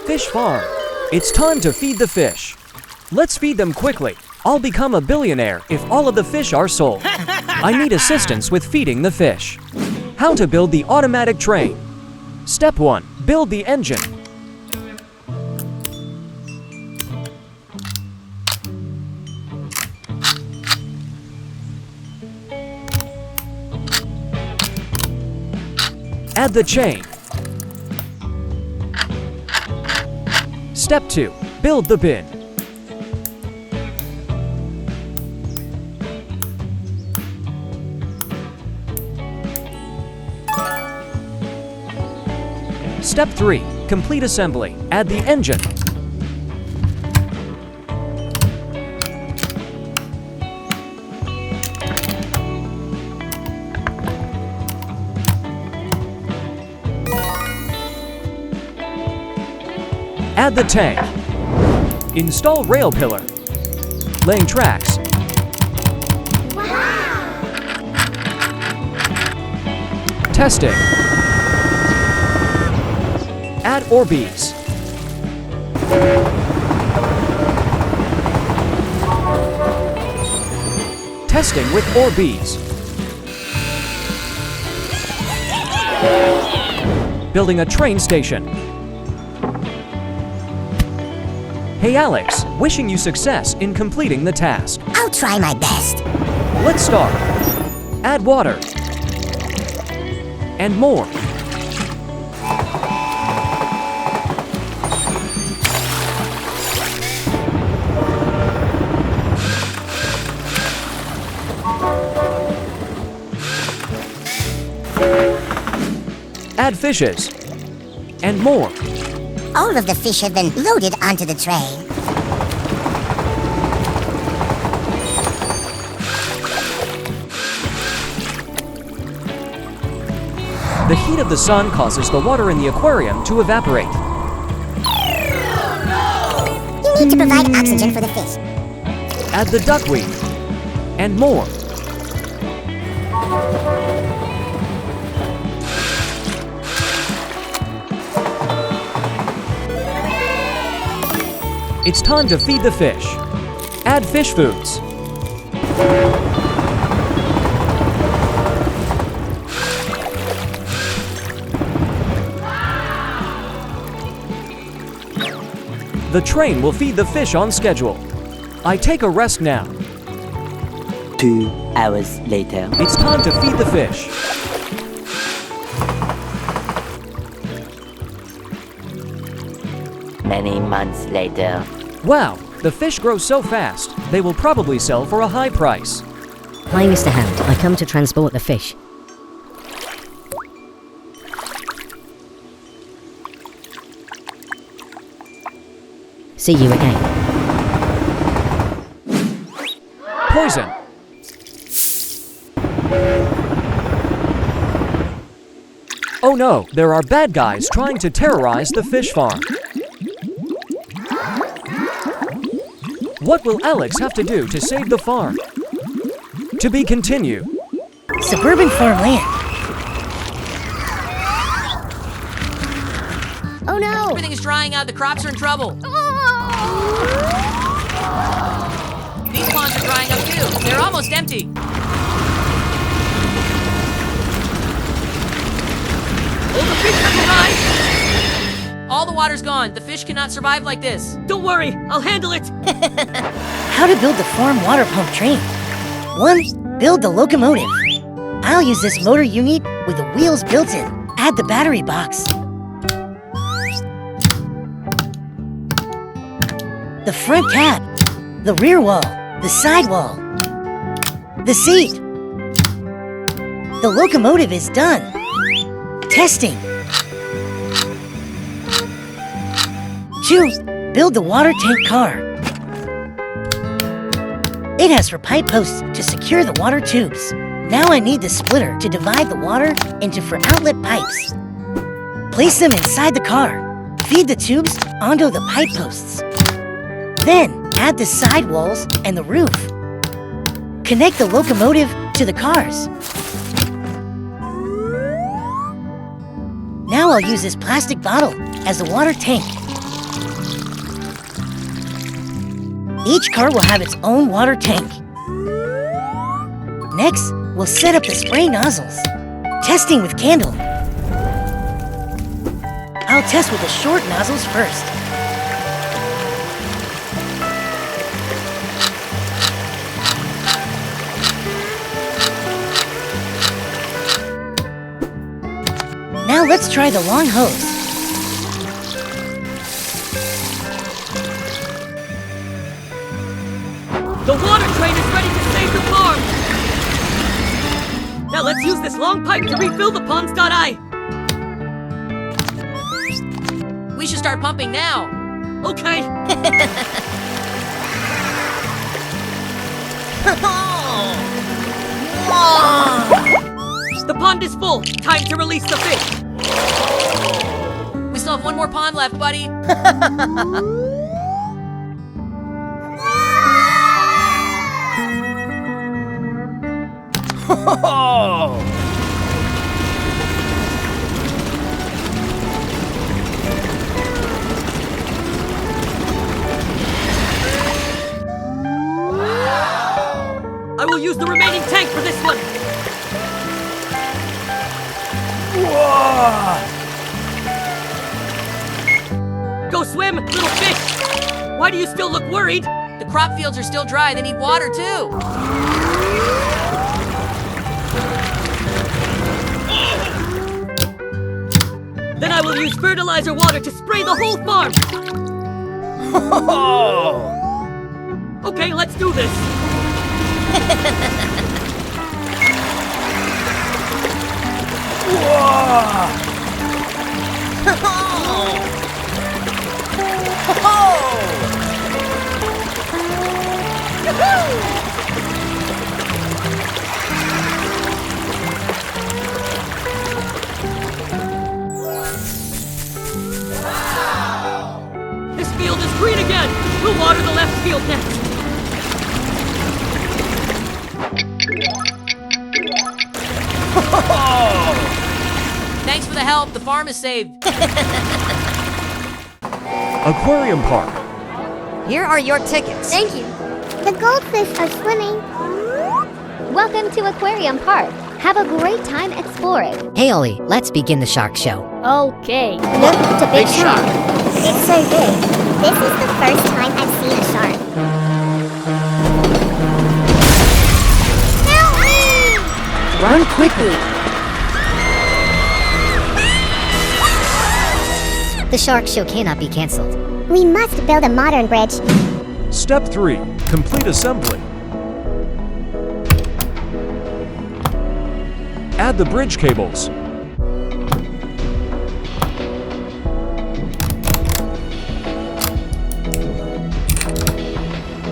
Fish farm. It's time to feed the fish. Let's feed them quickly. I'll become a billionaire if all of the fish are sold. I need assistance with feeding the fish. How to build the automatic train. Step 1. Build the engine. Add the chain. Step 2. Build the bin. Step 3. Complete assembly. Add the engine. Add the tank. Install rail pillar. Laying tracks. Wow! Testing. Add Orbeez. Testing with Orbeez. Building a train station. Hey Alex, wishing you success in completing the task. I'll try my best. Let's start. Add water. And more. Add fishes. And more. All of the fish have been loaded onto the train. The heat of the sun causes the water in the aquarium to evaporate. You need to provide oxygen for the fish. Add the duckweed. And more. It's time to feed the fish. Add fish foods. The train will feed the fish on schedule. I take a rest now. 2 hours later. It's time to feed the fish. Many months later. Wow, the fish grow so fast, they will probably sell for a high price. Hi, Mr. Hand. I come to transport the fish. See you again. Poison. Oh no, there are bad guys trying to terrorize the fish farm. What will Alex have to do to save the farm? To be continued. Suburban farmland. Oh no! Everything is drying out. The crops are in trouble. These ponds are drying up too. They're almost empty. Oh, the fish have arrived! All the water's gone. The fish cannot survive like this. Don't worry, I'll handle it. How to build the farm water pump train. 1. Build the locomotive. I'll use this motor unit with the wheels built in. Add the battery box. The front cab. The rear wall. The side wall. The seat. The locomotive is done. Testing. 2. Build the water tank car. It has 4 pipe posts to secure the water tubes. Now I need the splitter to divide the water into 4 outlet pipes. Place them inside the car. Feed the tubes onto the pipe posts. Then add the side walls and the roof. Connect the locomotive to the cars. Now I'll use this plastic bottle as the water tank. Each car will have its own water tank. Next, we'll set up the spray nozzles. Testing with candle. I'll test with the short nozzles first. Now let's try the long hose. The water train is ready to save the farm! Now let's use this long pipe to refill the pond's eye. We should start pumping now. Okay. The pond is full. Time to release the fish. We still have one more pond left, buddy. I will use the remaining tank for this one. Go swim, little fish! Why do you still look worried? The crop fields are still dry. They need water, too. Then I will use fertilizer water to spray the whole farm. Okay, let's do this. This field is green again. We'll water the left field next. Thanks for the help. The farm is saved. Aquarium Park. Here are your tickets. Thank you. The goldfish are swimming. Welcome to Aquarium Park. Have a great time exploring. Hey Ollie, let's begin the shark show. Okay. Look, it's a big shark. It's so big. This is the first time I've seen a shark. Help me! Run quickly. The shark show cannot be cancelled. We must build a modern bridge. Step 3. Complete assembly. Add the bridge cables.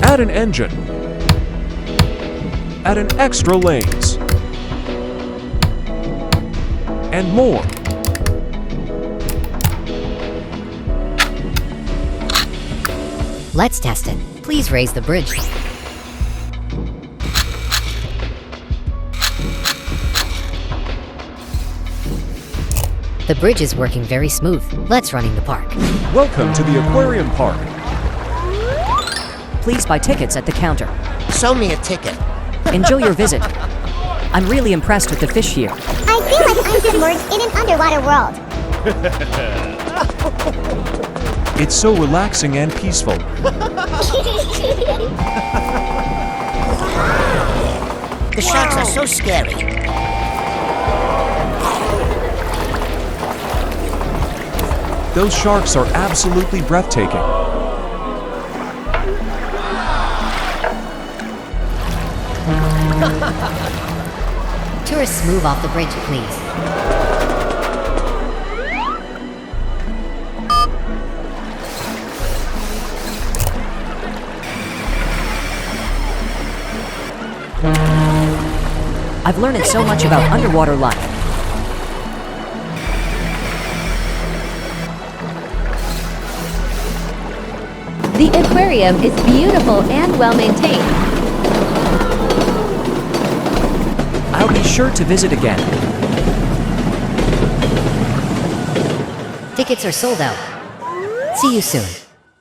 Add an engine. Add an extra lanes. And more. Let's test it. Please raise the bridge. The bridge is working very smooth. Let's run in the park. Welcome to the Aquarium Park. Please buy tickets at the counter. Show me a ticket. Enjoy your visit. I'm really impressed with the fish here. I feel like I'm submerged in an underwater world. It's so relaxing and peaceful. The sharks are so scary. Those sharks are absolutely breathtaking. Tourists move off the bridge, please. I've learned so much about underwater life. The aquarium is beautiful and well maintained. I'll be sure to visit again. Tickets are sold out. See you soon.